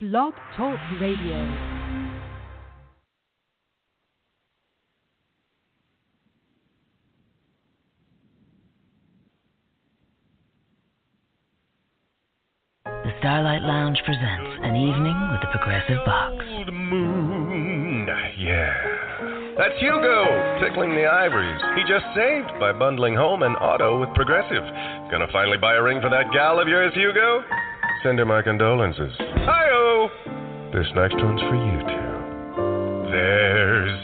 Blog Talk Radio. The Starlight Lounge presents An Evening with the Progressive Box. Old moon, yeah. That's Hugo, tickling the ivories. He just saved by bundling home and auto with Progressive. Gonna finally buy a ring for that gal of yours, Hugo? Send her my condolences. Hi-oh! This next one's for you, too. There's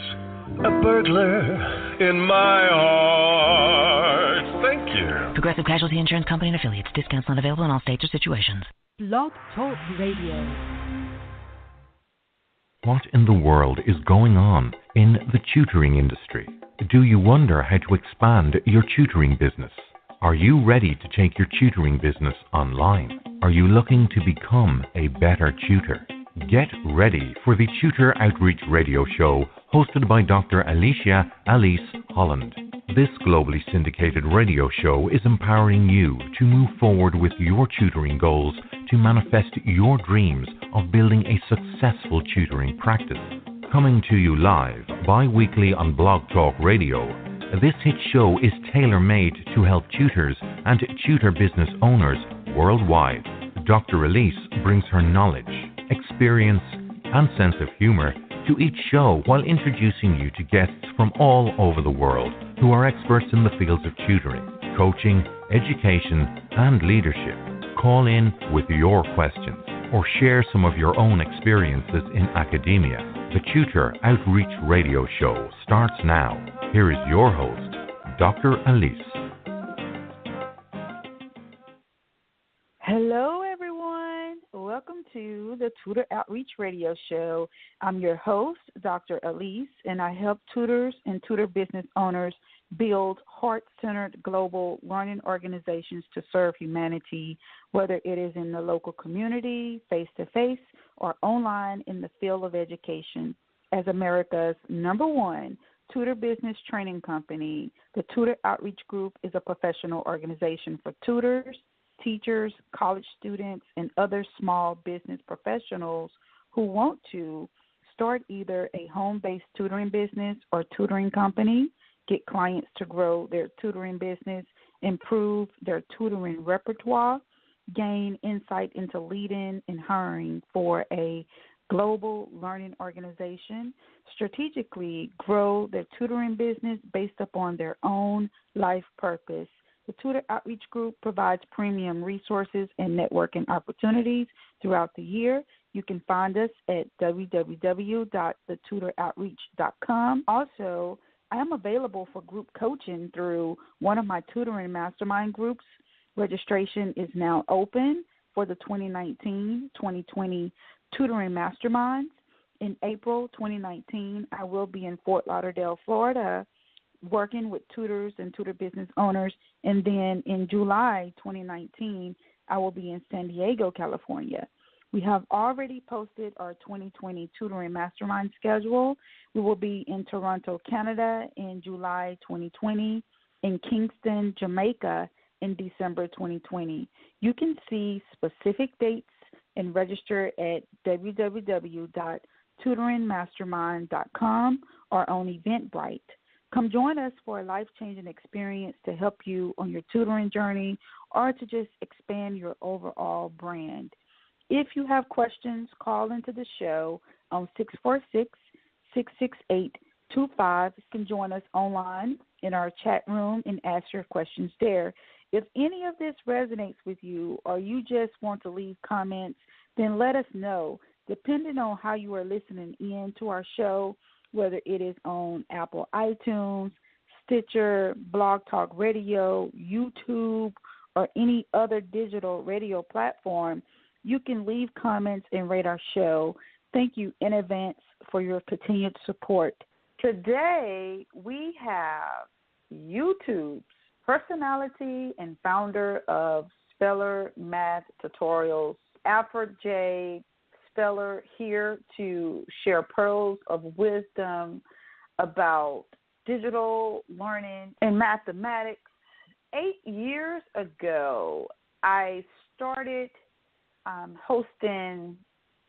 a burglar in my heart. Thank you. Progressive Casualty Insurance Company and Affiliates. Discounts not available in all states or situations. Blog Talk Radio. What in the world is going on in the tutoring industry? Do you wonder how to expand your tutoring business? Are you ready to take your tutoring business online? Are you looking to become a better tutor? Get ready for the Tutor Outreach Radio Show hosted by Dr. Alicia Alice Holland. This globally syndicated radio show is empowering you to move forward with your tutoring goals to manifest your dreams of building a successful tutoring practice. Coming to you live bi-weekly on Blog Talk Radio, this hit show is tailor-made to help tutors and tutor business owners worldwide. Dr. Elise brings her knowledge, experience, and sense of humor to each show while introducing you to guests from all over the world who are experts in the fields of tutoring, coaching, education, and leadership. Call in with your questions or share some of your own experiences in academia. The Tutor Outreach Radio Show starts now. Here is your host, Dr. Elise. Hello, everyone. Welcome to the Tutor Outreach Radio Show. I'm your host, Dr. Elise, and I help tutors and tutor business owners build heart-centered global learning organizations to serve humanity, whether it is in the local community, face-to-face, or online in the field of education. As America's #1 tutor business training company, the Tutor Outreach Group is a professional organization for tutors, teachers, college students, and other small business professionals who want to start either a home-based tutoring business or tutoring company, get clients to grow their tutoring business, improve their tutoring repertoire, gain insight into leading and hiring for a global learning organization, strategically grow their tutoring business based upon their own life purpose. The Tutor Outreach Group provides premium resources and networking opportunities throughout the year. You can find us at www.thetutoroutreach.com. Also, I am available for group coaching through one of my tutoring mastermind groups. Registration is now open for the 2019-2020 tutoring masterminds. In April 2019, I will be in Fort Lauderdale, Florida, working with tutors and tutor business owners. And then in July 2019, I will be in San Diego, California. We have already posted our 2020 tutoring mastermind schedule. We will be in Toronto, Canada in July 2020, in Kingston, Jamaica in December 2020. You can see specific dates and register at www.tutoringmastermind.com or on Eventbrite. Come join us for a life-changing experience to help you on your tutoring journey or to just expand your overall brand. If you have questions, call into the show on 646-668-25. You can join us online in our chat room and ask your questions there. If any of this resonates with you or you just want to leave comments, then let us know. Depending on how you are listening in to our show, whether it is on Apple iTunes, Stitcher, Blog Talk Radio, YouTube, or any other digital radio platform, you can leave comments and rate our show. Thank you in advance for your continued support. Today, we have YouTube's personality and founder of Speller Math Tutorials, Alfred J Speller, here to share pearls of wisdom about digital learning and mathematics. 8 years ago, I started hosting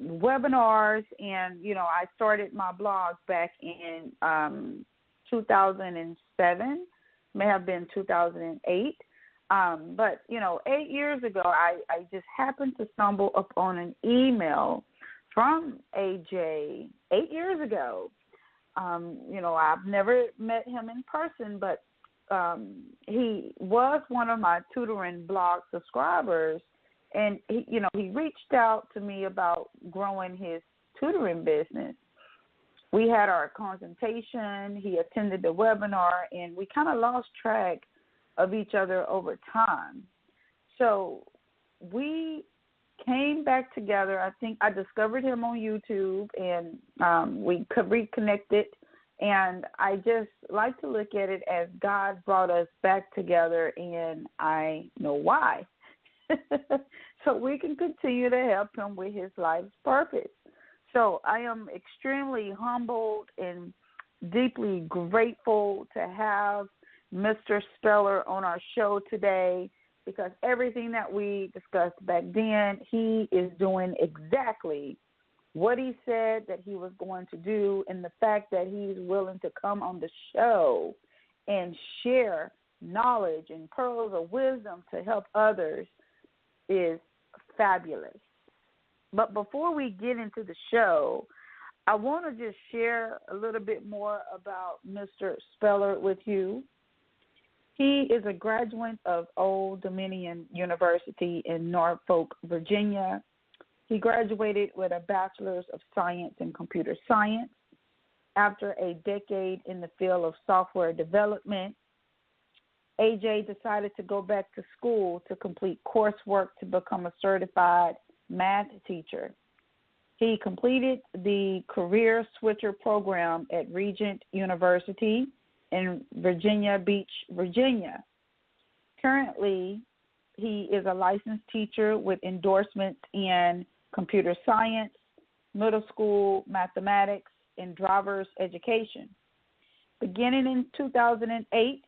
webinars, and, I started my blog back in 2007, may have been 2008. But, 8 years ago, I just happened to stumble upon an email from AJ 8 years ago. I've never met him in person, but he was one of my tutoring blog subscribers, and he reached out to me about growing his tutoring business. We had our consultation, he attended the webinar, and we kind of lost track of each other over time. So we came back together. I think I discovered him on YouTube, and we reconnected. And I just like to look at it as God brought us back together, and I know why. So we can continue to help him with his life's purpose. So I am extremely humbled and deeply grateful to have Mr. Speller on our show today, because everything that we discussed back then, he is doing exactly what he said that he was going to do, and the fact that he's willing to come on the show and share knowledge and pearls of wisdom to help others is fabulous. But before we get into the show, I want to just share a little bit more about Mr. Speller with you. He is a graduate of Old Dominion University in Norfolk, Virginia. He graduated with a Bachelor's of Science in Computer Science. After a decade in the field of software development, AJ decided to go back to school to complete coursework to become a certified math teacher. He completed the Career Switcher program at Regent University in Virginia Beach, Virginia. Currently, he is a licensed teacher with endorsements in computer science, middle school mathematics, and driver's education. Beginning in 2008,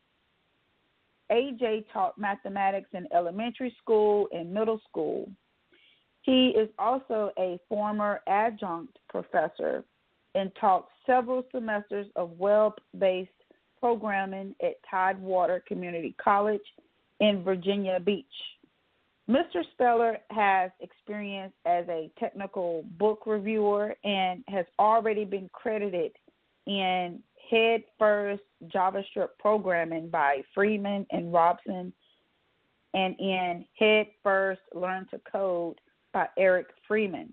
AJ taught mathematics in elementary school and middle school. He is also a former adjunct professor and taught several semesters of web-based programming at Tidewater Community College in Virginia Beach. Mr. Speller has experience as a technical book reviewer and has already been credited in Head First JavaScript programming by Freeman and Robson, and in Head First Learn to Code by Eric Freeman.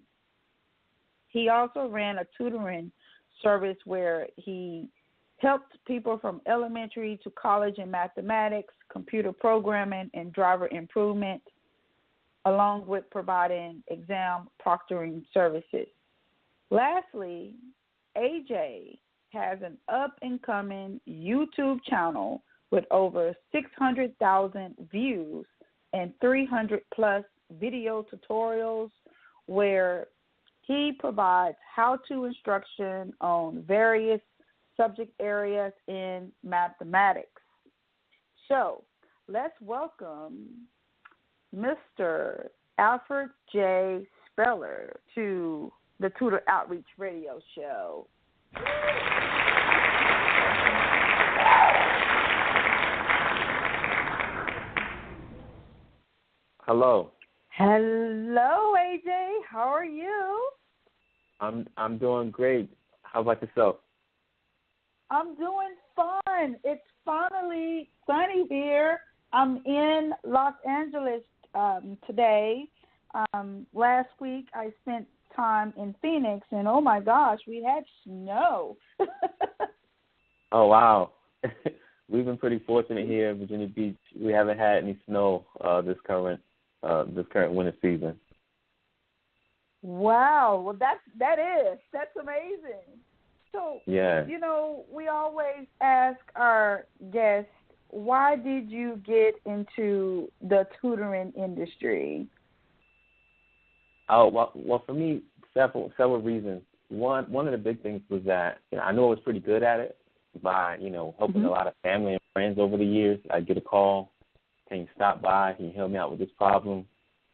He also ran a tutoring service where he helped people from elementary to college in mathematics, computer programming, and driver improvement, along with providing exam proctoring services. Lastly, AJ has an up-and-coming YouTube channel with over 600,000 views and 300-plus video tutorials where he provides how-to instruction on various subject areas in mathematics. So let's welcome Mr. Alfred J Speller to the Tutor Outreach Radio Show. Hello. Hello, AJ. How are you? I'm doing great. How about yourself? I'm doing fine. It's finally sunny here. I'm in Los Angeles today. Last week I spent time in Phoenix, and oh my gosh, we had snow. Oh wow, we've been pretty fortunate here in Virginia Beach. We haven't had any snow this current winter season. Wow, well that's amazing. So yeah, we always ask our guests, why did you get into the tutoring industry? Oh well, for me, several reasons. One of the big things was that I knew I was pretty good at it by helping a lot of family and friends over the years. I'd get a call, can you stop by? Can you help me out with this problem?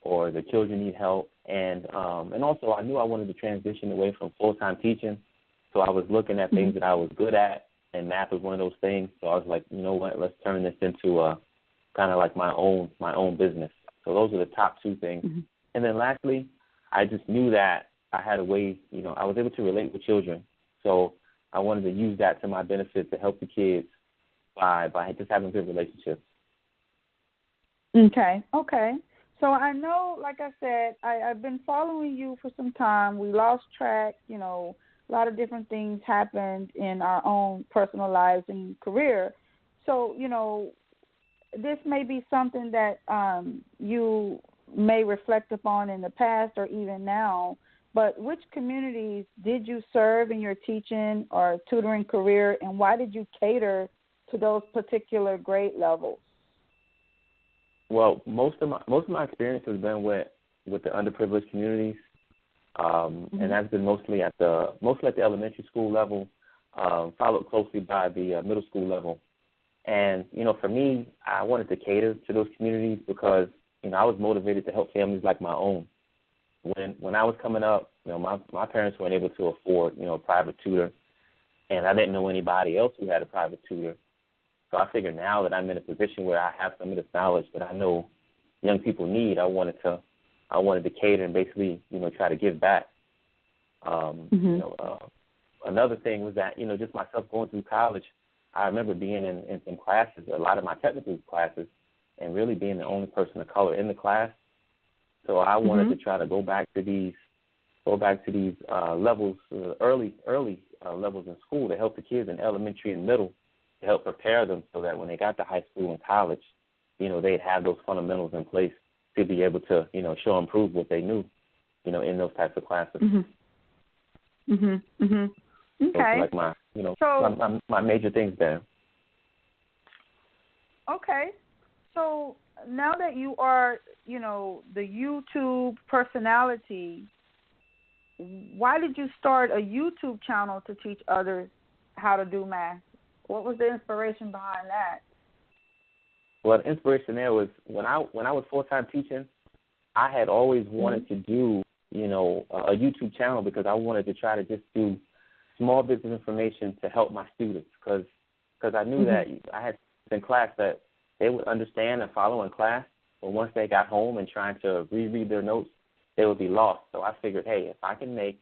or the children need help. And also I knew I wanted to transition away from full-time teaching, so I was looking at things that I was good at, and math was one of those things. So I was like, you know what, let's turn this into kind of like my own business. So those are the top two things. And then lastly, I just knew that I had a way, I was able to relate with children. So I wanted to use that to my benefit to help the kids by just having good relationships. Okay. So I know, like I said, I've been following you for some time. We lost track, a lot of different things happened in our own personal lives and career. So, this may be something that you may reflect upon in the past or even now, but which communities did you serve in your teaching or tutoring career, and why did you cater to those particular grade levels? Well, most of my experience has been with the underprivileged communities, and that's been mostly at the elementary school level, followed closely by the middle school level. And for me, I wanted to cater to those communities because I was motivated to help families like my own. When I was coming up, my parents weren't able to afford a private tutor, and I didn't know anybody else who had a private tutor. So I figured now that I'm in a position where I have some of this knowledge that I know young people need, I wanted to cater and basically, try to give back. Another thing was that, just myself going through college, I remember being in some classes, a lot of my technical classes, and really being the only person of color in the class. So I wanted to try to go back to these levels, early levels in school to help the kids in elementary and middle, to help prepare them so that when they got to high school and college, they'd have those fundamentals in place to be able to, show and prove what they knew, in those types of classes. Okay. So like my major things there. Okay. So now that you are, the YouTube personality, why did you start a YouTube channel to teach others how to do math? What was the inspiration behind that? Well, the inspiration there was when I was full-time teaching, I had always wanted to do, a YouTube channel because I wanted to try to just do small bits of information to help my students because I knew that I had in class that they would understand and follow in class, but once they got home and trying to reread their notes, they would be lost. So I figured, hey, if I can make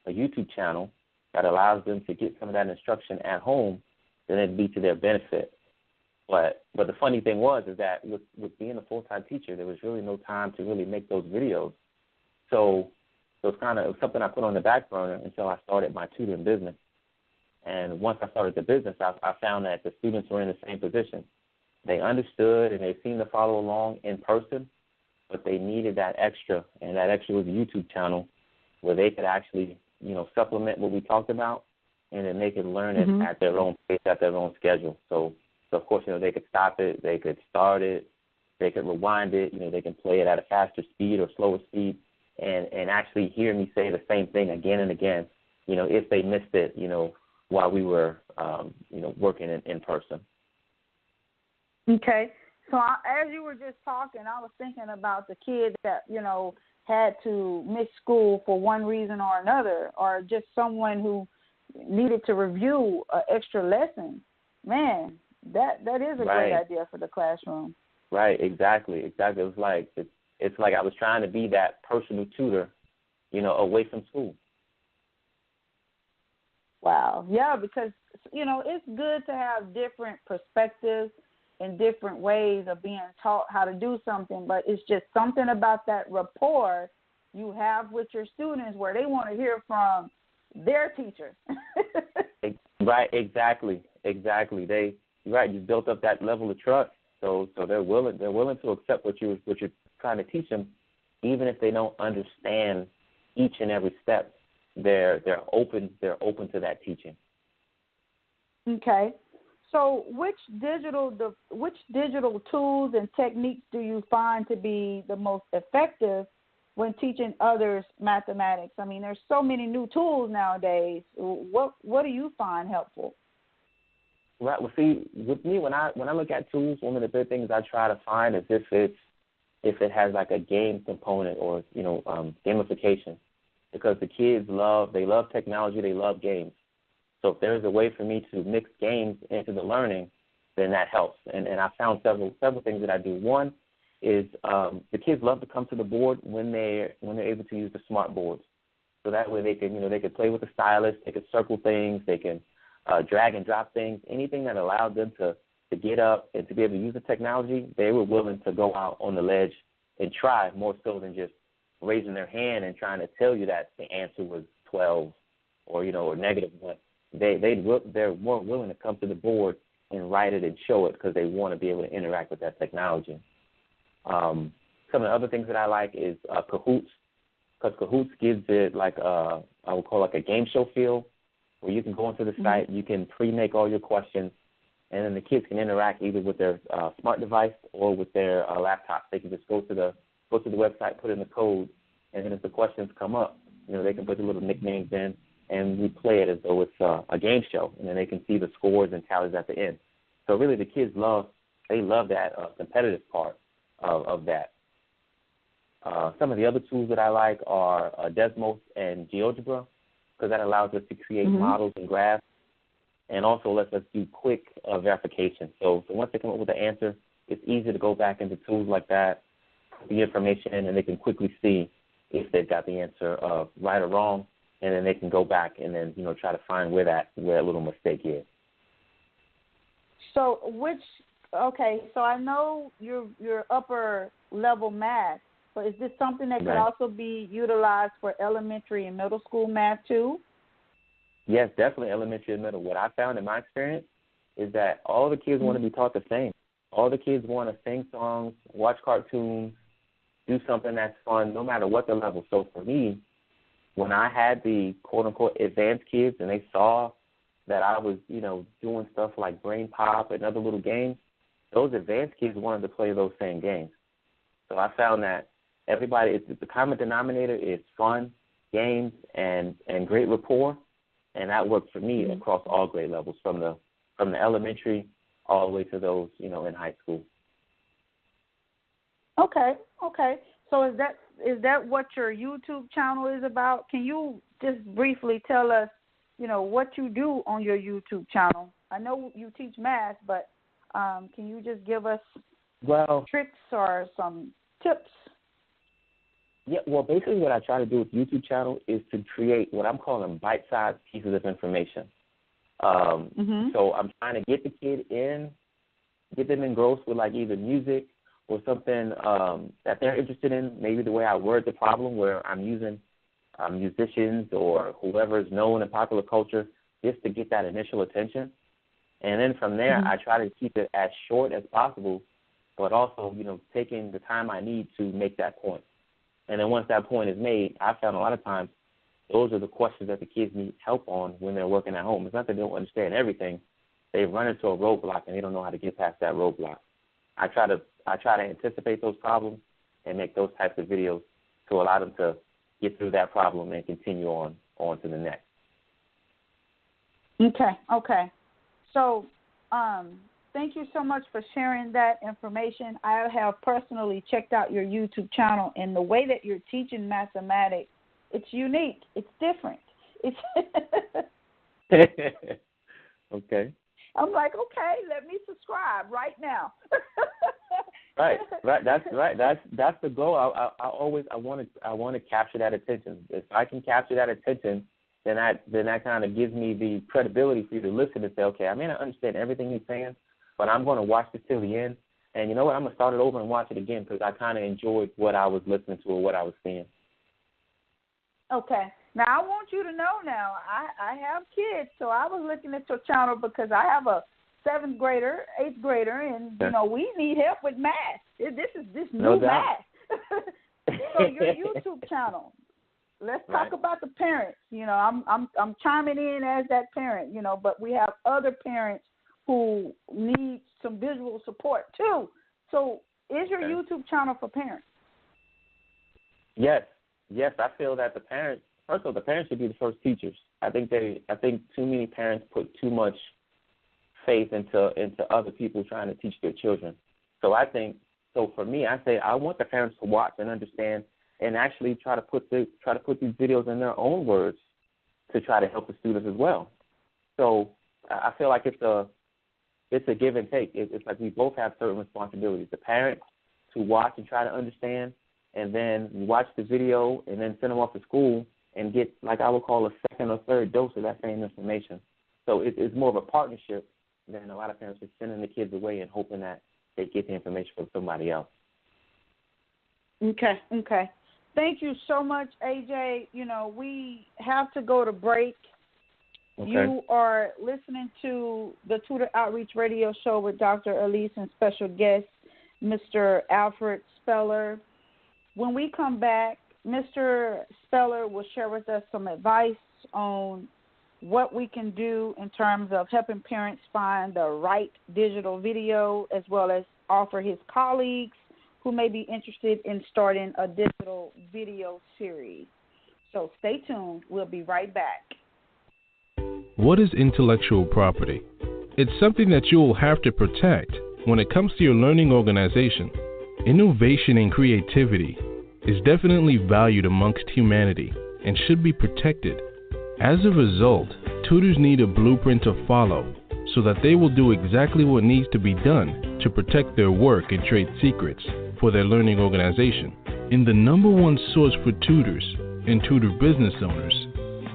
a YouTube channel that allows them to get some of that instruction at home, then it'd be to their benefit. But the funny thing was is that with being a full-time teacher, there was really no time to really make those videos. So it was something I put on the back burner until I started my tutoring business. And once I started the business, I found that the students were in the same position. They understood and they seemed to follow along in person, but they needed that extra, and that extra was a YouTube channel where they could actually, supplement what we talked about, and then they could learn it at their own pace, at their own schedule. So of course, they could stop it, they could start it, they could rewind it, they can play it at a faster speed or slower speed, and actually hear me say the same thing again and again, if they missed it, while we were, working in person. Okay. So as you were just talking, I was thinking about the kids that, had to miss school for one reason or another, or just someone who needed to review an extra lesson. Man, that is a great idea for the classroom. Right, exactly. It's like I was trying to be that personal tutor, away from school. Wow. Yeah, because, it's good to have different perspectives and different ways of being taught how to do something, but it's just something about that rapport you have with your students where they want to hear from their teacher. Right, exactly. You built up that level of trust, so they're willing to accept what you're trying to teach them, even if they don't understand each and every step. They're open to that teaching. Okay. So which digital tools and techniques do you find to be the most effective when teaching others mathematics? I mean, there's so many new tools nowadays. What do you find helpful? Right. Well, see, with me, when I look at tools, one of the big things I try to find is if if it has like a game component or, gamification, because the kids love technology, they love games. So if there's a way for me to mix games into the learning, then that helps. And I found several things that I do. One is the kids love to come to the board when they're able to use the smart boards. So that way they can, they can play with the stylus, they can circle things, they can drag and drop things, anything that allowed them to get up and to be able to use the technology, they were willing to go out on the ledge and try, more so than just raising their hand and trying to tell you that the answer was 12 or, or negative 1. They're more willing to come to the board and write it and show it because they want to be able to interact with that technology. Some of the other things that I like is Kahoots, because Kahoots gives it like I would call like a game show feel, where you can go onto the site, you can pre-make all your questions, and then the kids can interact either with their smart device or with their laptop. They can just go to the website, put in the code, and then if the questions come up, they can put the little nicknames in, and we play it as though it's a game show, and then they can see the scores and tallies at the end. So really, the kids love that competitive part of that. Some of the other tools that I like are Desmos and GeoGebra, because that allows us to create models and graphs, and also lets us do quick verification. So once they come up with the answer, it's easy to go back into tools like that, put the information in, and they can quickly see if they've got the answer right or wrong, and then they can go back and then try to find where that little mistake is. So so I know your upper level math, but is this something that could also be utilized for elementary and middle school math too? Yes, definitely elementary and middle. What I found in my experience is that all the kids want to be taught the same. All the kids want to sing songs, watch cartoons, do something that's fun, no matter what the level. So for me, when I had the quote-unquote advanced kids and they saw that I was, doing stuff like Brain Pop and other little games, those advanced kids wanted to play those same games. So I found that the common denominator is fun, games, and great rapport, and that worked for me across all grade levels, from the elementary all the way to those, in high school. Okay. So is that what your YouTube channel is about? Can you just briefly tell us, what you do on your YouTube channel? I know you teach math, but can you just give us tricks or some tips? Yeah, well, basically what I try to do with YouTube channel is to create what I'm calling bite-sized pieces of information. So I'm trying to get the kid get them engrossed with like either music or something that they're interested in, maybe the way I word the problem, where I'm using musicians or whoever is known in popular culture just to get that initial attention. And then from there, I try to keep it as short as possible, but also, taking the time I need to make that point. And then once that point is made, I found a lot of times those are the questions that the kids need help on when they're working at home. It's not that they don't understand everything. They run into a roadblock and they don't know how to get past that roadblock. I try to anticipate those problems and make those types of videos to allow them to get through that problem and continue on to the next. Okay. So thank you so much for sharing that information. I have personally checked out your YouTube channel, and the way that you're teaching mathematics, it's unique. It's different. Okay. I'm like, okay, let me subscribe right now. Right. That's right. That's the goal. I want to capture that attention. If I can capture that attention, then that kind of gives me the credibility for you to listen and say, okay, I may not understand everything he's saying, but I'm going to watch this till the end. And you know what? I'm going to start it over and watch it again because I kind of enjoyed what I was listening to or what I was seeing. Okay. Now, I want you to know now, I have kids, so I was looking at your channel because I have a 7th grader, 8th grader, and, we need help with math. This new math. So your YouTube channel, let's talk about the parents. I'm chiming in as that parent, but we have other parents who need some visual support too. So is your YouTube channel for parents? Yes, I feel that the parents should be the first teachers. I think too many parents put too much faith into other people trying to teach their children. So I think So for me, I say I want the parents to watch and understand and actually try to put these videos in their own words to try to help the students as well. So I feel like it's a give and take. It's like we both have certain responsibilities. The parent to watch and try to understand, and then you watch the video and then send them off to school and get, like I would call, a second or third dose of that same information. So it's more of a partnership than a lot of parents just sending the kids away and hoping that they get the information from somebody else. Okay. Thank you so much, AJ. We have to go to break. Okay. You are listening to the Tutor Outreach Radio Show with Dr. Elise and special guest, Mr. Alfred Speller. When we come back, Mr. Speller will share with us some advice on what we can do in terms of helping parents find the right digital video, as well as offer his colleagues who may be interested in starting a digital video series. So stay tuned. We'll be right back. What is intellectual property? It's something that you will have to protect when it comes to your learning organization. Innovation and creativity is definitely valued amongst humanity and should be protected. As a result, tutors need a blueprint to follow so that they will do exactly what needs to be done to protect their work and trade secrets for their learning organization. In the #1 source for tutors and tutor business owners,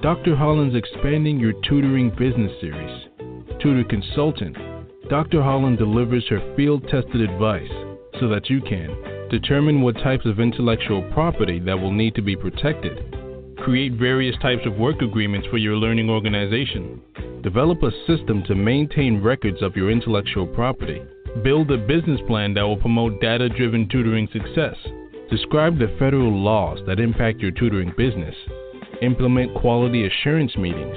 Dr. Holland's Expanding Your Tutoring Business Series. Tutor Consultant, Dr. Holland delivers her field-tested advice so that you can determine what types of intellectual property that will need to be protected, create various types of work agreements for your learning organization, develop a system to maintain records of your intellectual property, build a business plan that will promote data-driven tutoring success, describe the federal laws that impact your tutoring business, implement quality assurance meetings,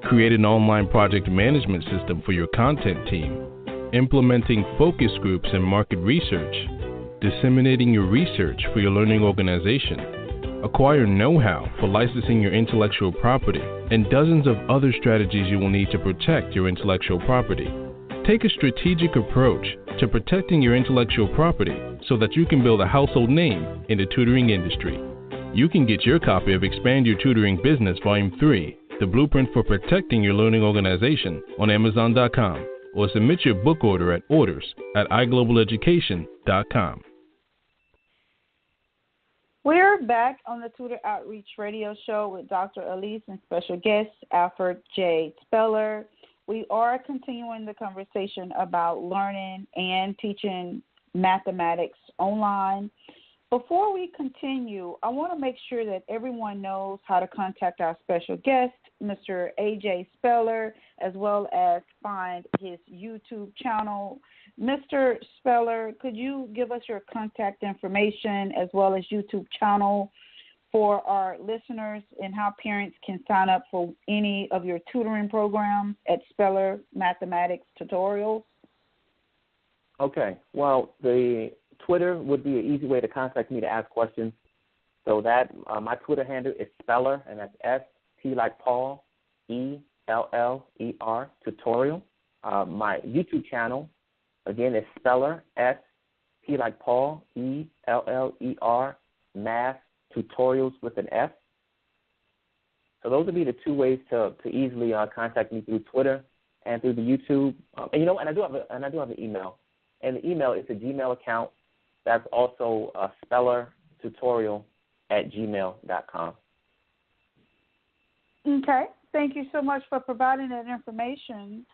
create an online project management system for your content team, implementing focus groups and market research, disseminating your research for your learning organization, acquire know-how for licensing your intellectual property, and dozens of other strategies you will need to protect your intellectual property. Take a strategic approach to protecting your intellectual property so that you can build a household name in the tutoring industry. You can get your copy of Expand Your Tutoring Business Volume 3, The Blueprint for Protecting Your Learning Organization, on Amazon.com, or submit your book order at orders@iglobaleducation.com. We're back on the Tutor Outreach Radio Show with Dr. Elise and special guest Alfred J Speller. We are continuing the conversation about learning and teaching mathematics online. Before we continue, I want to make sure that everyone knows how to contact our special guest, Mr. A.J. Speller, as well as find his YouTube channel. Mr. Speller, could you give us your contact information as well as YouTube channel for our listeners and how parents can sign up for any of your tutoring programs at Speller Mathematics Tutorials? Okay. Well, the Twitter would be an easy way to contact me to ask questions. So that my Twitter handle is Speller, and that's S-T like Paul, E-L-L-E-R, tutorial. My YouTube channel, again, is Speller, S-T like Paul, E-L-L-E-R, math tutorials with an F. So those would be the two ways to easily contact me through Twitter and through the YouTube. And I do have an email, and the email is a Gmail account. That's also spellertutorial@gmail.com. Okay. Thank you so much for providing that information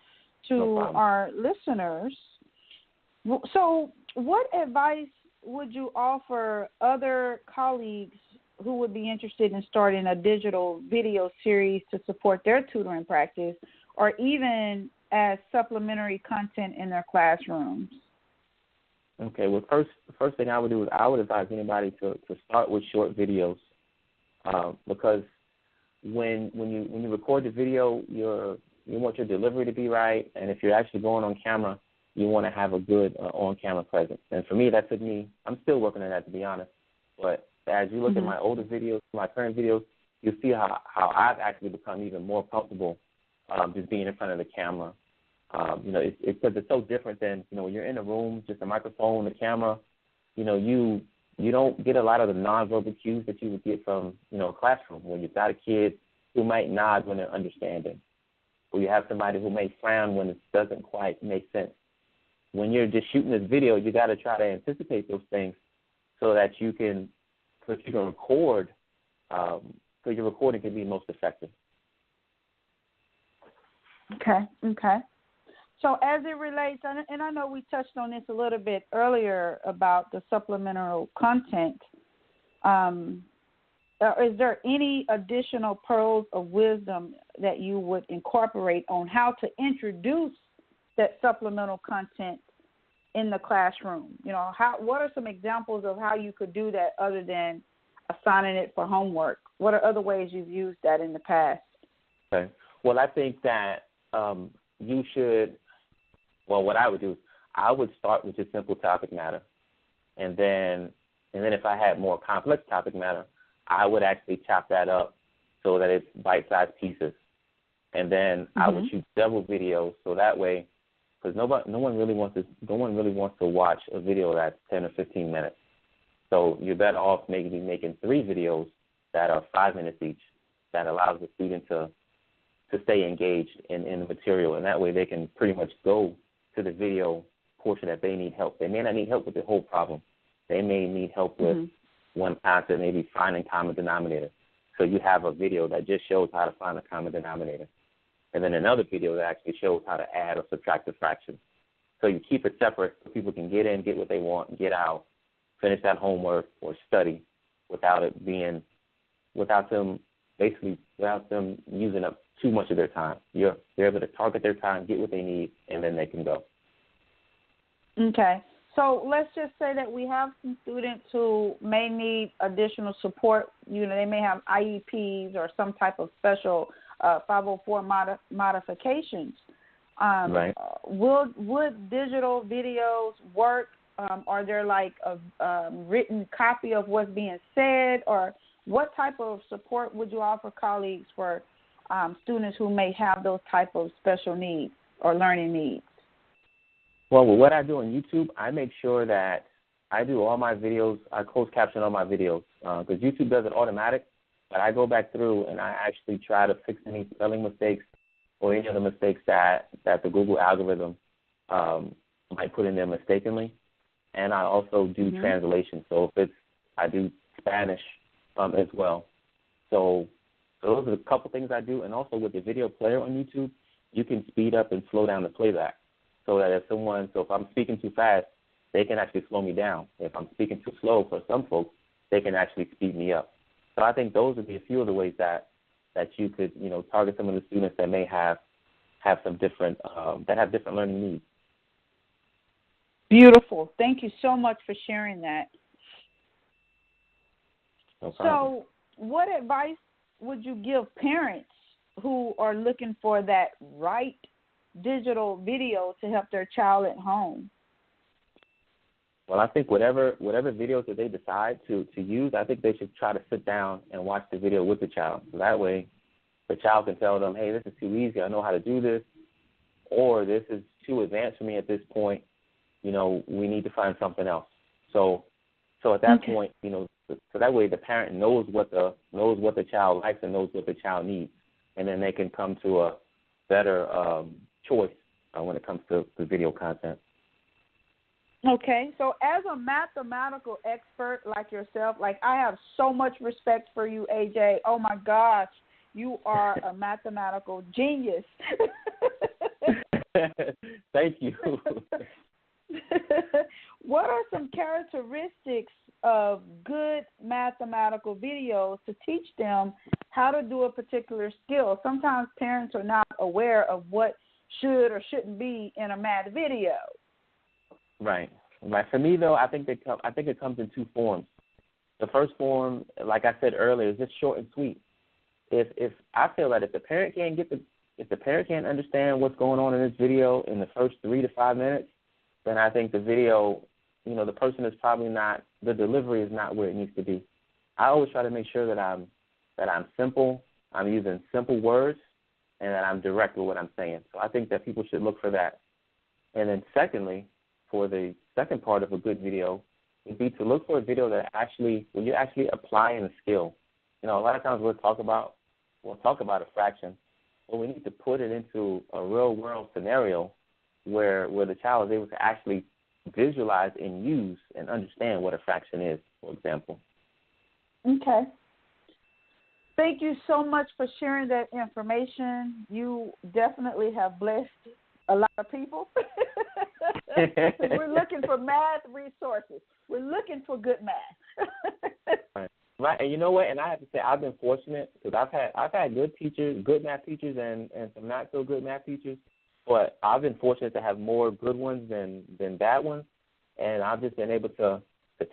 to our listeners. So what advice would you offer other colleagues who would be interested in starting a digital video series to support their tutoring practice, or even as supplementary content in their classrooms? Okay, well, the first thing I would do is I would advise anybody to start with short videos, because when you record the video, you want your delivery to be right, and if you're actually going on camera, you want to have a good on-camera presence. And for me, that took me, I'm still working on that, to be honest, but as you look at my older videos, my current videos, you'll see how I've actually become even more comfortable just being in front of the camera. It's because it's so different than, when you're in a room, just a microphone, the camera, you don't get a lot of the nonverbal cues that you would get from, a classroom when you've got a kid who might nod when they're understanding, or you have somebody who may frown when it doesn't quite make sense. When you're just shooting this video, you got to try to anticipate those things so that you can record, so your recording can be most effective. Okay. So as it relates, and I know we touched on this a little bit earlier about the supplemental content, is there any additional pearls of wisdom that you would incorporate on how to introduce that supplemental content in the classroom? What are some examples of how you could do that other than assigning it for homework? What are other ways you've used that in the past? Okay. Well, I think that you should. Well, what I would do is I would start with just simple topic matter, and then if I had more complex topic matter, I would actually chop that up so that it's bite-sized pieces, and then I would shoot several videos so that way, because no one really wants to watch a video that's 10 or 15 minutes. So you're better off maybe making 3 videos that are 5 minutes each that allows the student to stay engaged in the material, and that way they can pretty much go to the video portion that they need help. They may not need help with the whole problem. They may need help with one concept, maybe finding common denominator. So you have a video that just shows how to find a common denominator, and then another video that actually shows how to add or subtract a fraction. So you keep it separate so people can get in, get what they want, get out, finish that homework or study without them using up too much of their time. They're able to target their time, get what they need, and then they can go. Okay. So let's just say that we have some students who may need additional support. They may have IEPs or some type of special 504 modifications. Right. Would digital videos work? Are there like a written copy of what's being said, or what type of support would you offer colleagues for students who may have those type of special needs or learning needs? Well, with what I do on YouTube, I make sure that I do all my videos, I closed caption all my videos, because YouTube does it automatic, but I go back through and I actually try to fix any spelling mistakes or any other mistakes that the Google algorithm might put in there mistakenly. And I also do translation. So I do Spanish as well. So those are a couple things I do. And also with the video player on YouTube, you can speed up and slow down the playback so that if I'm speaking too fast, they can actually slow me down. If I'm speaking too slow for some folks, they can actually speed me up. So I think those would be a few of the ways that you could, target some of the students that may have some different, that have different learning needs. Beautiful. Thank you so much for sharing that. No problem. So what advice would you give parents who are looking for that right digital video to help their child at home? Well, I think whatever videos that they decide to use, I think they should try to sit down and watch the video with the child. So that way the child can tell them, hey, this is too easy, I know how to do this, or this is too advanced for me at this point, we need to find something else. So at that point, so that way the parent knows what the child likes and knows what the child needs, and then they can come to a better choice when it comes to the video content. Okay, so as a mathematical expert like yourself, I have so much respect for you, AJ. Oh my gosh, you are a mathematical genius. Thank you. What are some characteristics of good mathematical videos to teach them how to do a particular skill? Sometimes parents are not aware of what should or shouldn't be in a math video. Right. For me, though, I think it comes in 2 forms. The first form, like I said earlier, is just short and sweet. If I feel that if the parent can't understand what's going on in this video in the first 3 to 5 minutes, then I think the video, the person is probably not, the delivery is not where it needs to be. I always try to make sure that I'm simple, I'm using simple words, and that I'm direct with what I'm saying. So I think that people should look for that. And then secondly, for the second part of a good video, would be to look for a video that when you're actually applying a skill. A lot of times we'll talk about a fraction, but we need to put it into a real world scenario where the child is able to actually visualize and use and understand what a fraction is, for example. Okay. Thank you so much for sharing that information. You definitely have blessed a lot of people. We're looking for math resources. We're looking for good math. Right. And you know what? And I have to say I've been fortunate because I've had good teachers, good math teachers, and some not so good math teachers. But I've been fortunate to have more good ones than bad ones, and I've just been able to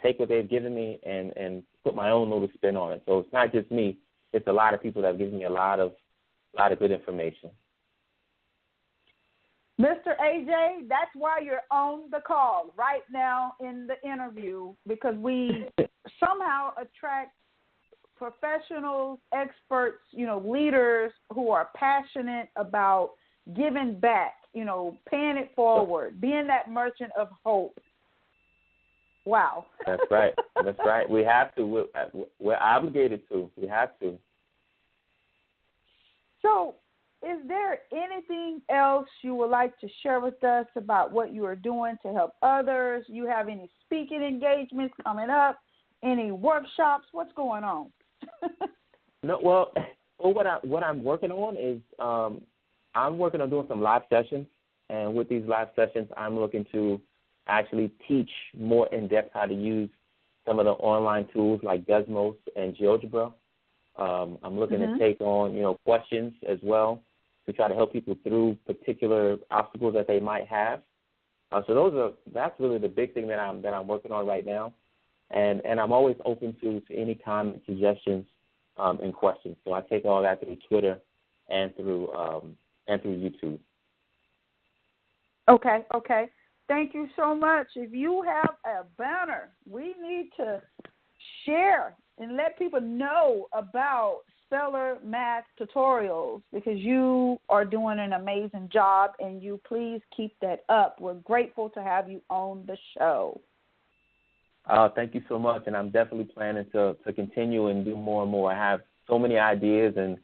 take what they've given me and put my own little spin on it. So it's not just me; it's a lot of people that have given me a lot of good information. Mr. AJ, that's why you're on the call right now in the interview, because we somehow attract professionals, experts, leaders who are passionate about giving back, paying it forward, being that merchant of hope. Wow. That's right. That's right. We have to. We're obligated to. We have to. So, is there anything else you would like to share with us about what you are doing to help others? You have any speaking engagements coming up? Any workshops? What's going on? No. Well, what I'm working on is I'm working on doing some live sessions, and with these live sessions, I'm looking to actually teach more in depth how to use some of the online tools like Desmos and GeoGebra. I'm looking to take on questions as well to try to help people through particular obstacles that they might have. So that's really the big thing that I'm working on right now, and I'm always open to any comment, suggestions, and questions. So I take all that through Twitter and through YouTube. Okay. Thank you so much. If you have a banner, we need to share and let people know about Speller Math Tutorials, because you are doing an amazing job, and you please keep that up. We're grateful to have you on the show. Thank you so much, and I'm definitely planning to continue and do more and more. I have so many ideas and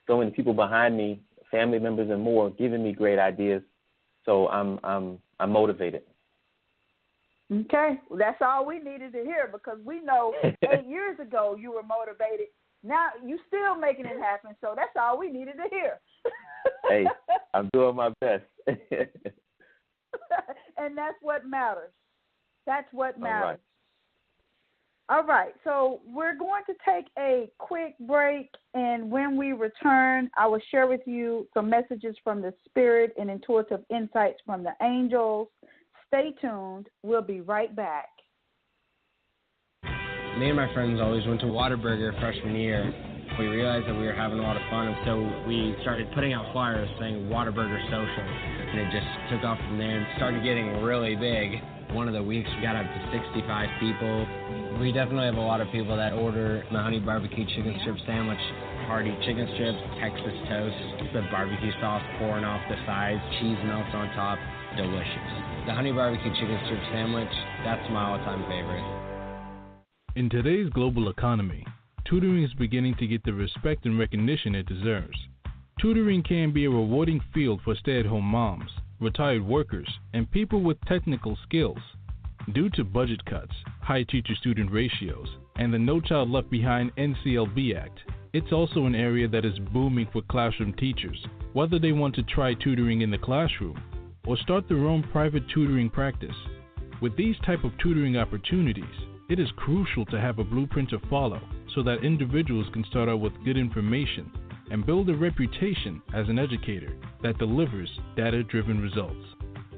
so many people behind me, family members and more, giving me great ideas. So I'm motivated. Okay, well, that's all we needed to hear, because we know 8 years ago you were motivated. Now you still making it happen, so that's all we needed to hear. Hey, I'm doing my best. And that's what matters. That's what matters. All right, so we're going to take a quick break, and when we return, I will share with you some messages from the Spirit and intuitive insights from the angels. Stay tuned. We'll be right back. Me and my friends always went to Whataburger freshman year. We realized that we were having a lot of fun, and so we started putting out flyers saying Whataburger Social, and it just took off from there and started getting really big. One of the weeks we got up to 65 people. We definitely have a lot of people that order the honey barbecue chicken strip sandwich, hearty chicken strips, Texas toast, the barbecue sauce pouring off the sides, cheese melts on top, delicious. The honey barbecue chicken strip sandwich, that's my all-time favorite. In today's global economy, tutoring is beginning to get the respect and recognition it deserves. Tutoring can be a rewarding field for stay-at-home moms, retired workers, and people with technical skills. Due to budget cuts, high teacher-student ratios, and the No Child Left Behind NCLB Act, it's also an area that is booming for classroom teachers, whether they want to try tutoring in the classroom or start their own private tutoring practice. With these type of tutoring opportunities, it is crucial to have a blueprint to follow so that individuals can start out with good information and build a reputation as an educator that delivers data-driven results.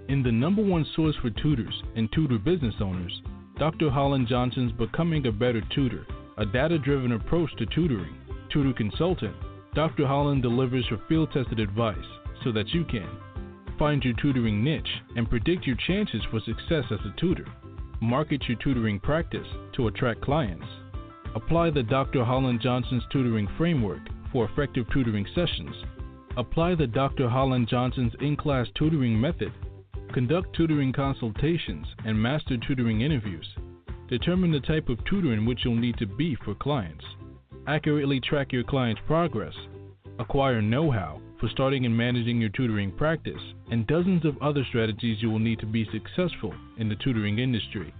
In the #1 source for tutors and tutor business owners, Dr. Holland Johnson's Becoming a Better Tutor, a data-driven approach to tutoring, tutor consultant, Dr. Holland delivers her field-tested advice so that you can find your tutoring niche and predict your chances for success as a tutor, market your tutoring practice to attract clients, apply the Dr. Holland Johnson's tutoring framework for effective tutoring sessions, apply the Dr. Holland Johnson's in-class tutoring method, conduct tutoring consultations and master tutoring interviews, Determine the type of tutor in which you'll need to be for clients. Accurately track your client's progress. Acquire know-how for starting and managing your tutoring practice, and dozens of other strategies you will need to be successful in the tutoring industry.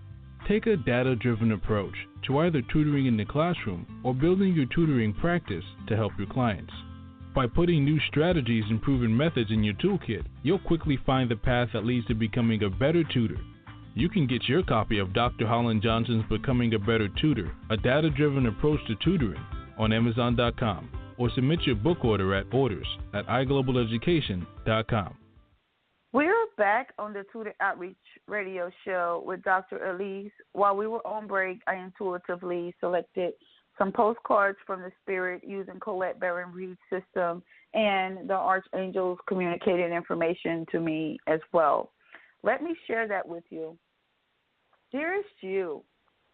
Take a data-driven approach to either tutoring in the classroom or building your tutoring practice to help your clients. By putting new strategies and proven methods in your toolkit, you'll quickly find the path that leads to becoming a better tutor. You can get your copy of Dr. Holland Johnson's Becoming a Better Tutor, a data-driven approach to tutoring, on Amazon.com, or submit your book order at orders@iGlobalEducation.com. We're back on the Tutor Outreach Radio Show with Dr. Elise. While we were on break, I intuitively selected some postcards from the Spirit using Colette Baron Reed's system, and the Archangels communicated information to me as well. Let me share that with you. Dearest you,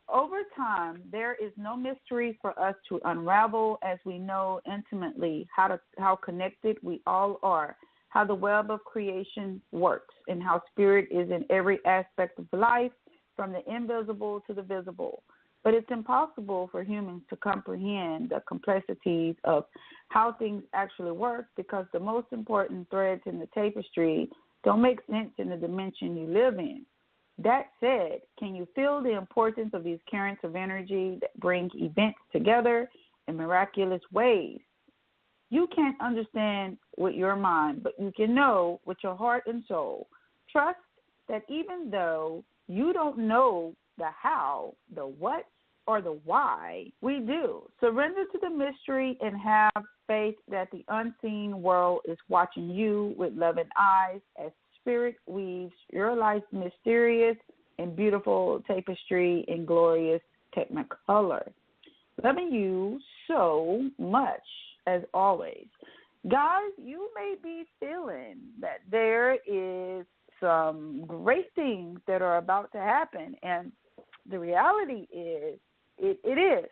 over time, there is no mystery for us to unravel as we know intimately how connected we all are, how the web of creation works, and how spirit is in every aspect of life, from the invisible to the visible. But it's impossible for humans to comprehend the complexities of how things actually work, because the most important threads in the tapestry don't make sense in the dimension you live in. That said, can you feel the importance of these currents of energy that bring events together in miraculous ways? You can't understand with your mind, but you can know with your heart and soul. Trust that even though you don't know the how, the what, or the why, we do. Surrender to the mystery and have faith that the unseen world is watching you with loving eyes as Spirit weaves your life's mysterious and beautiful tapestry in glorious technicolor. Loving you so much, as always. Guys, you may be feeling that there is some great things that are about to happen, and the reality is, it is.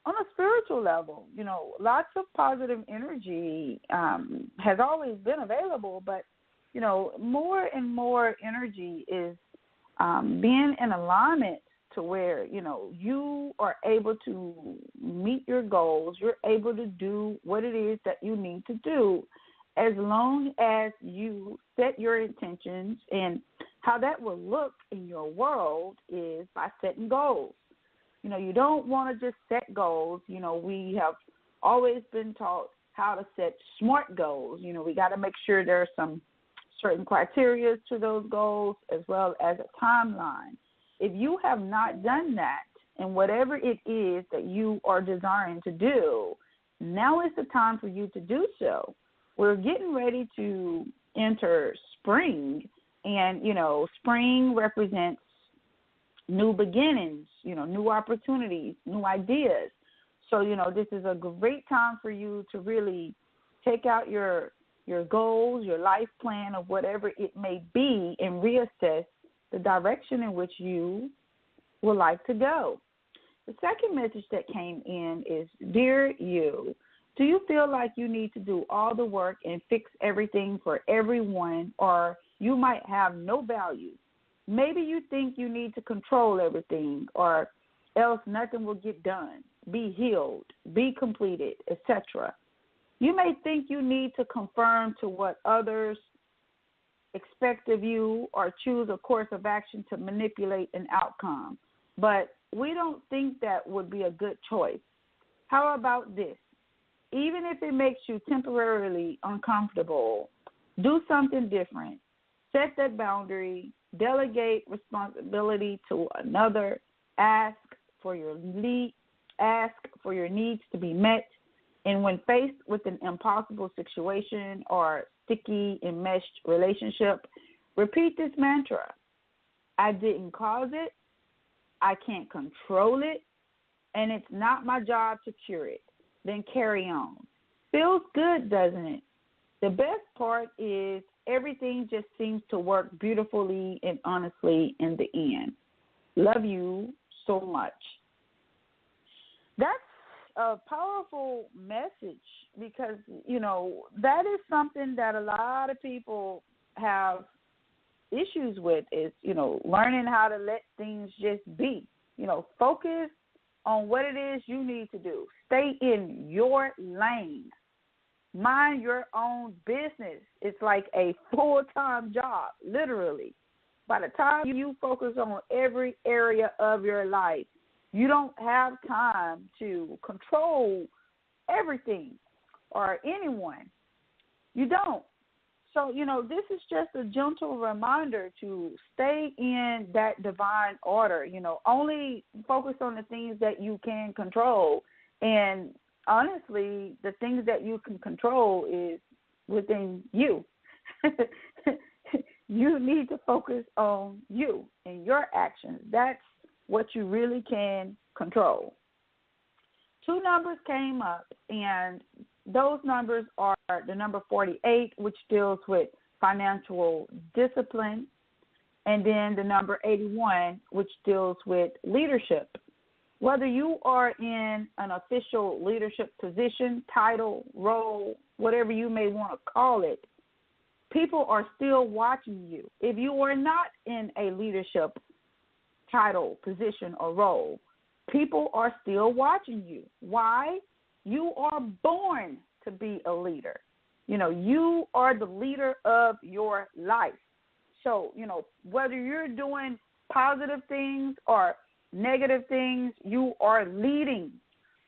On a spiritual level, lots of positive energy has always been available, but more and more energy is being in alignment to where, you are able to meet your goals. You're able to do what it is that you need to do, as long as you set your intentions. And how that will look in your world is by setting goals. You don't want to just set goals. We have always been taught how to set SMART goals. We got to make sure there's some certain criteria to those goals, as well as a timeline. If you have not done that, and whatever it is that you are desiring to do, now is the time for you to do so. We're getting ready to enter spring, and, spring represents new beginnings, new opportunities, new ideas. So, this is a great time for you to really take out your goals, your life plan of whatever it may be, and reassess the direction in which you would like to go. The second message that came in is, Dear you, do you feel like you need to do all the work and fix everything for everyone, or you might have no value? Maybe you think you need to control everything, or else nothing will get done, be healed, be completed, etc. You may think you need to conform to what others expect of you, or choose a course of action to manipulate an outcome. But we don't think that would be a good choice. How about this? Even if it makes you temporarily uncomfortable, do something different. Set that boundary. Delegate responsibility to another. Ask for your needs to be met. And when faced with an impossible situation or sticky, enmeshed relationship, repeat this mantra. I didn't cause it. I can't control it. And it's not my job to cure it. Then carry on. Feels good, doesn't it? The best part is everything just seems to work beautifully and honestly in the end. Love you so much. That's a powerful message, because, that is something that a lot of people have issues with, is, learning how to let things just be. focus on what it is you need to do. Stay in your lane. Mind your own business. It's like a full-time job, literally. By the time you focus on every area of your life, you don't have time to control everything or anyone. You don't. So, this is just a gentle reminder to stay in that divine order. Only focus on the things that you can control. And honestly, the things that you can control is within you. You need to focus on you and your actions. That's what you really can control. 2 numbers came up, and those numbers are the number 48, which deals with financial discipline, and then the number 81, which deals with leadership. Whether you are in an official leadership position, title, role, whatever you may want to call it, people are still watching you. If you are not in a leadership title, position, or role, people are still watching you. Why? You are born to be a leader. You are the leader of your life. So, whether you're doing positive things or negative things, you are leading.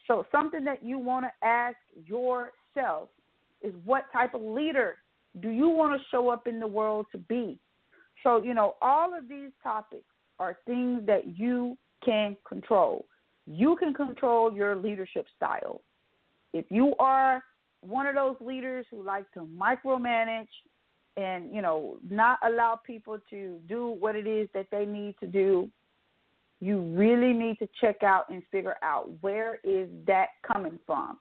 So something that you want to ask yourself is, what type of leader do you want to show up in the world to be? So, all of these topics are things that you can control. You can control your leadership style. If you are one of those leaders who like to micromanage and, not allow people to do what it is that they need to do, you really need to check out and figure out, where is that coming from?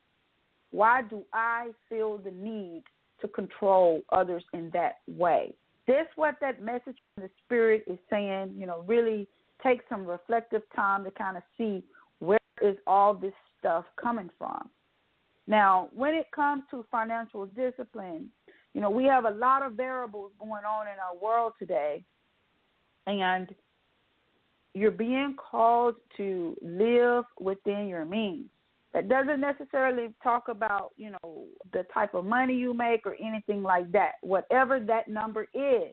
Why do I feel the need to control others in that way? This what that message from the Spirit is saying. Really take some reflective time to kind of see, where is all this stuff coming from? Now, when it comes to financial discipline, we have a lot of variables going on in our world today, and you're being called to live within your means. That doesn't necessarily talk about, the type of money you make or anything like that. Whatever that number is,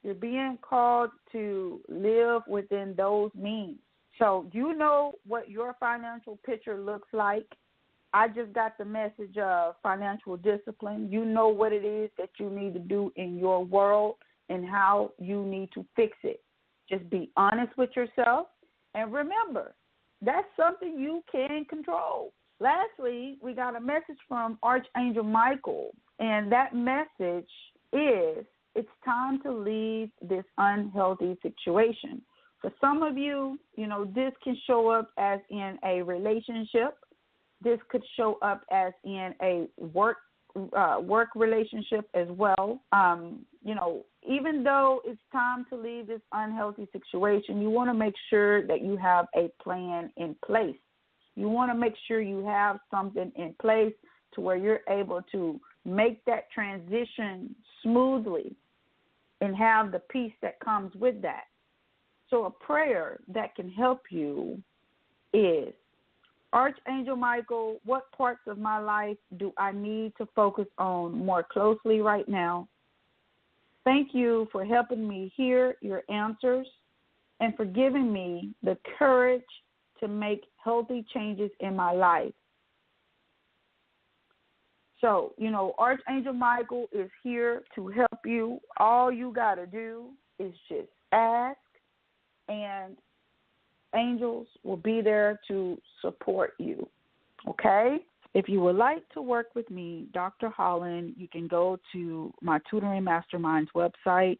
you're being called to live within those means. So you know what your financial picture looks like. I just got the message of financial discipline. You know what it is that you need to do in your world and how you need to fix it. Just be honest with yourself. And remember, that's something you can control. Lastly, we got a message from Archangel Michael, and that message is, it's time to leave this unhealthy situation. For some of you, this can show up as in a relationship. This could show up as in a work relationship as well. Even though it's time to leave this unhealthy situation, you want to make sure that you have a plan in place. You want to make sure you have something in place to where you're able to make that transition smoothly and have the peace that comes with that. So a prayer that can help you is, Archangel Michael, what parts of my life do I need to focus on more closely right now? Thank you for helping me hear your answers and for giving me the courage to make healthy changes in my life. So, Archangel Michael is here to help you. All you got to do is just ask, and angels will be there to support you, okay? If you would like to work with me, Dr. Holland, you can go to my Tutoring Mastermind's website,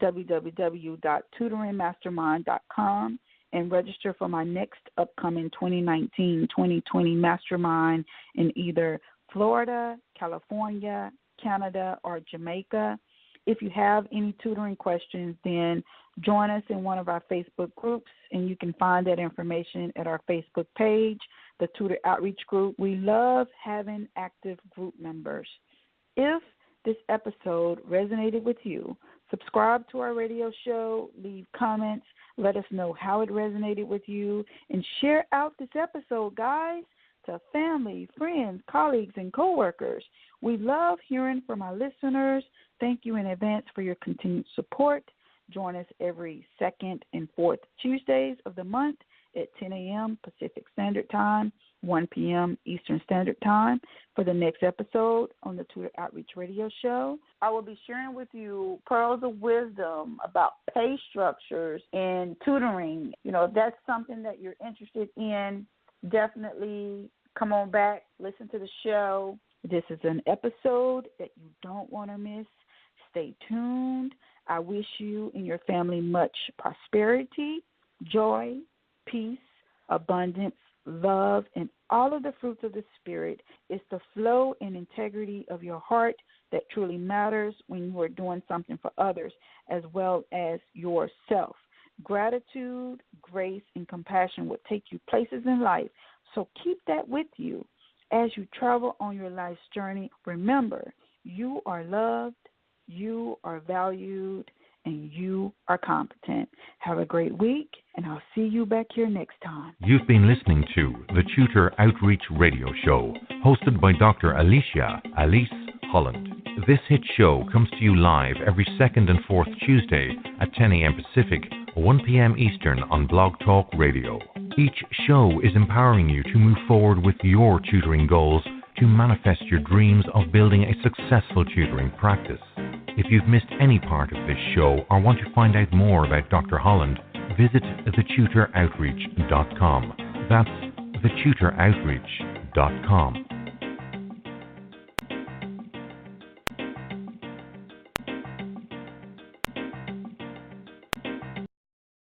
www.tutoringmastermind.com, and register for my next upcoming 2019-2020 Mastermind in either Florida, California, Canada, or Jamaica. If you have any tutoring questions, then join us in one of our Facebook groups, and you can find that information at our Facebook page, the Tutor Outreach Group. We love having active group members. If this episode resonated with you, Subscribe to our radio show, leave comments, let us know how it resonated with you, and share out this episode, guys, to family, friends, colleagues, and coworkers. We love hearing from our listeners. Thank you in advance for your continued support. Join us every second and fourth Tuesdays of the month at 10 a.m. Pacific Standard Time, 1 p.m. Eastern Standard Time for the next episode on the Tutor Outreach Radio Show. I will be sharing with you pearls of wisdom about pay structures and tutoring. You know, if that's something that you're interested in, definitely come on back, listen to the show. This is an episode that you don't want to miss. Stay tuned. I wish you and your family much prosperity, joy, peace, abundance, love, and all of the fruits of the Spirit. It's the flow and integrity of your heart that truly matters when you are doing something for others as well as yourself. Gratitude, grace, and compassion will take you places in life. So keep that with you as you travel on your life's journey. Remember, you are loved, you are valued, and you are competent. Have a great week, and I'll see you back here next time. You've been listening to the Tutor Outreach Radio Show, hosted by Dr. Alicia Alice Holland. This hit show comes to you live every second and fourth Tuesday at 10 a.m. Pacific, 1 p.m. Eastern on Blog Talk Radio. Each show is empowering you to move forward with your tutoring goals to manifest your dreams of building a successful tutoring practice. If you've missed any part of this show or want to find out more about Dr. Holland, visit thetutoroutreach.com. That's thetutoroutreach.com.